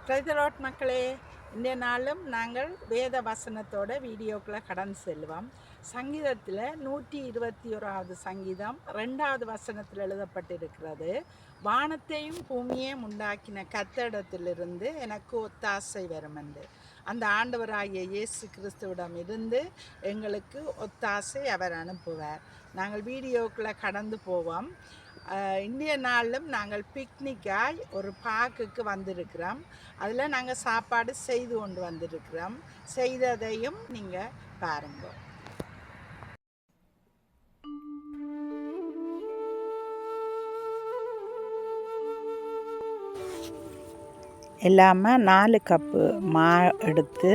பிரைதலாட் மக்களே, இந்த நாளும் நாங்கள் வேத வசனத்தோட வீடியோக்குள்ளே கடந்து செல்வோம். சங்கீதத்தில் 121வது சங்கீதம் 2வது வசனத்தில் எழுதப்பட்டிருக்கிறது. வானத்தையும் பூமியையும் உண்டாக்கின கர்த்தரிடத்திலிருந்து எனக்கு ஒத்தாசை வரும் என்று. அந்த ஆண்டவராகிய இயேசு கிறிஸ்துவிடம் இருந்து எங்களுக்கு ஒத்தாசை அவர் அனுப்புவார். நாங்கள் வீடியோக்குள்ளே கடந்து போவோம். இந்திய நாளிலும் நாங்கள் பிக்னிக்காய் ஒரு பார்க்குக்கு வந்திருக்கிறோம். அதில் நாங்கள் சாப்பாடு செய்து கொண்டு வந்திருக்கிறோம். செய்ததையும் நீங்கள் பாருங்க. எல்லாமே 4 கப்பு மா எடுத்து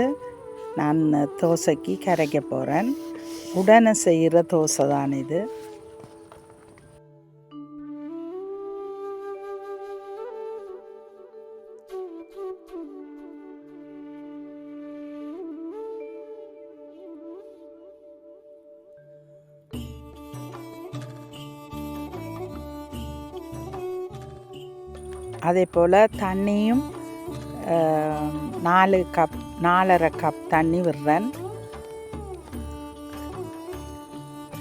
நான் தோசைக்கு கரைக்க போகிறேன். உடனே செய்கிற தோசை தான் இது. அதே போல் தண்ணியும் 4.5 கப் தண்ணி விடுறேன்.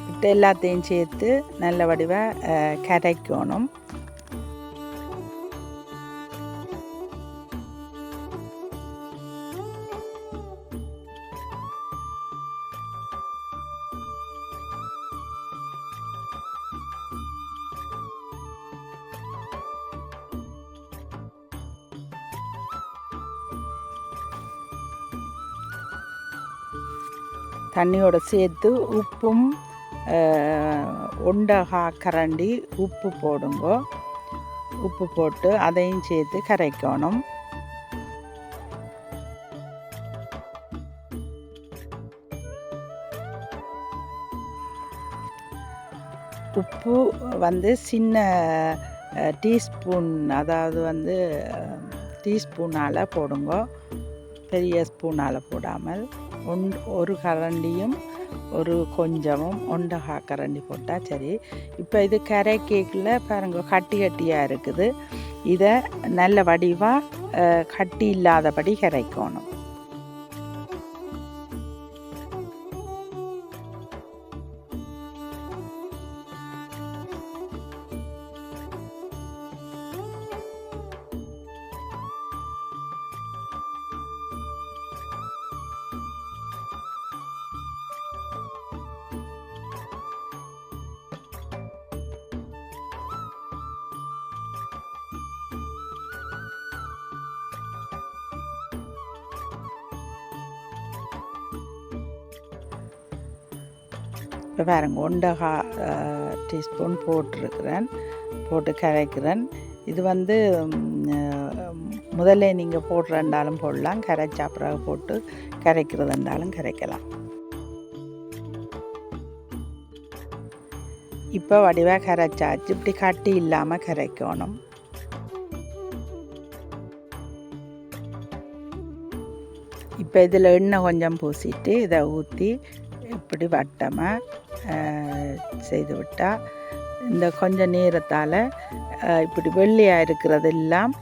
இட்டு எல்லாத்தையும் சேர்த்து நல்ல வடிவாக கரைக்கணும். தண்ணியோடு சேர்த்து உப்பும் 1/2 கரண்டி உப்பு போடுங்க. உப்பு போட்டு அதையும் சேர்த்து கரைக்கணும். உப்பு சின்ன டீஸ்பூன், அதாவது டீஸ்பூனால் போடுங்க, பெரிய ஸ்பூனால் போடாமல். 1 கரண்டியும் கொஞ்சமும் 1/2 கரண்டி போட்டால் சரி. இப்போ இது கரை கேக்கில் பாருங்க, கட்டியாக இருக்குது. இதை நல்ல வடிவாக கட்டி இல்லாதபடி கரைக்கணும். இப்போ பாருங்க, 1/2 டீஸ்பூன் போட்டிருக்கிறேன், போட்டு கரைக்கிறேன். இது முதல்ல நீங்கள் போடுறண்டாலும் போடலாம், கரைச்சா பிறகு போட்டு கரைக்கிறதுண்டாலும் கரைக்கலாம். இப்போ வடிவாக கரைச்சாச்சு. இப்படி கட்டி இல்லாமல் கரைக்கணும். இப்போ இதில் எண்ணெய் கொஞ்சம் பூசிட்டு இதை ஊற்றி இப்படி வட்டமாக செய்து விட்டால் இந்த கொஞ்சம் நேரத்தால் இப்படி வெள்ளையாக இருக்கிறதெல்லாம்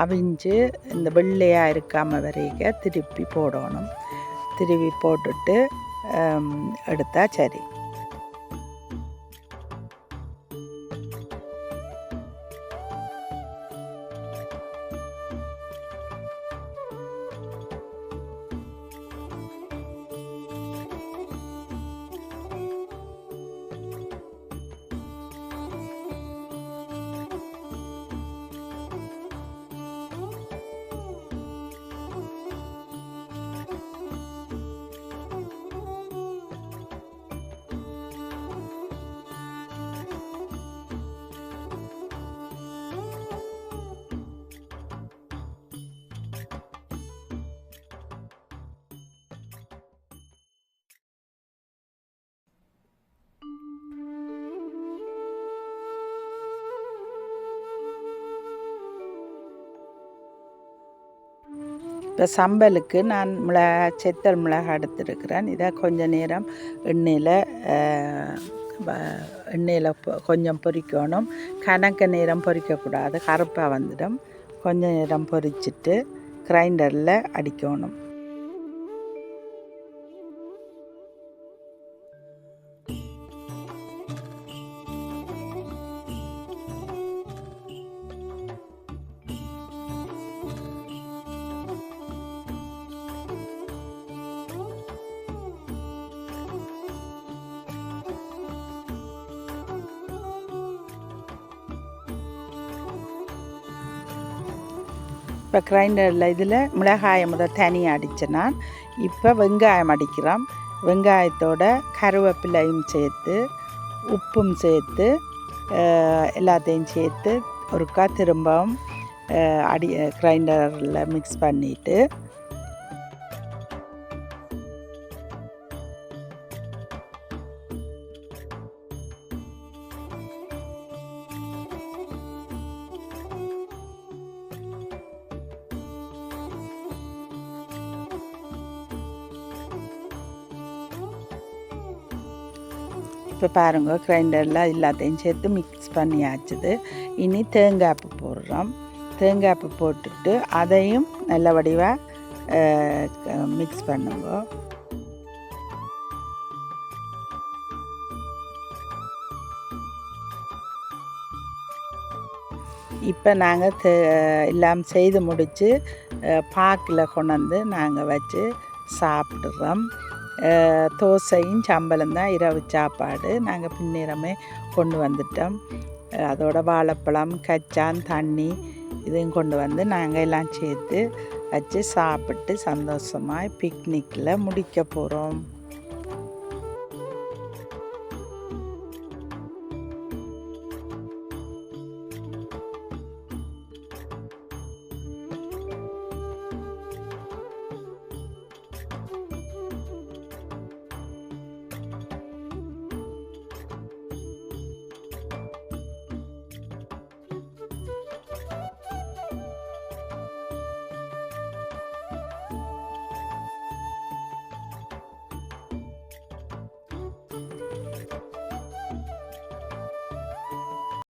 அவிஞ்சு இந்த வெள்ளையாக இருக்காமல் வரைக்க திருப்பி போடணும். திருப்பி போட்டுட்டு எடுத்தால் சரி. இப்போ சம்பலுக்கு நான் செத்தல் மிளகாய் எடுத்துருக்கிறேன். இதை கொஞ்சம் நேரம் எண்ணெயில் கொஞ்சம் பொரிக்கணும். கணக்க நேரம் பொரிக்கக்கூடாது, கருப்பாக வந்துடும். கொஞ்ச நேரம் பொரிச்சிட்டு கிரைண்டரில் அடிக்கணும். இப்போ கிரைண்டரில் இதில் மிளகாயை தனியாக அடித்தேன் நான். இப்போ வெங்காயம் அடிக்கிறோம். வெங்காயத்தோட கருவேப்பிலையும் சேர்த்து உப்பும் சேர்த்து எல்லாத்தையும் சேர்த்து ஒருக்கா திரும்பவும் கிரைண்டரில் மிக்ஸ் பண்ணிவிட்டு இப்போ பாருங்க கிரைண்டரில் எல்லாத்தையும் சேர்த்து மிக்ஸ் பண்ணியாச்சுது. இனி தேங்காய்ப்பு போடுறோம். தேங்காய்ப்பு போட்டுட்டு அதையும் நல்ல வடிவாக மிக்ஸ் பண்ணுங்க. இப்போ நாங்கள் எல்லாம் செய்து முடித்து பாக்கில் கொண்டு வந்து நாங்கள் வச்சு சாப்பிட்றோம். தோசையும் சம்பளம் தான் இரவு சாப்பாடு. நாங்கள் பின்னிறமே கொண்டு வந்துட்டோம். அதோட வாழைப்பழம், கச்சான், தண்ணி இதையும் கொண்டு வந்து நாங்கள் எல்லாம் சேர்த்து வச்சு சாப்பிட்டு சந்தோஷமாக பிக்னிக்கில் முடிக்க போகிறோம்.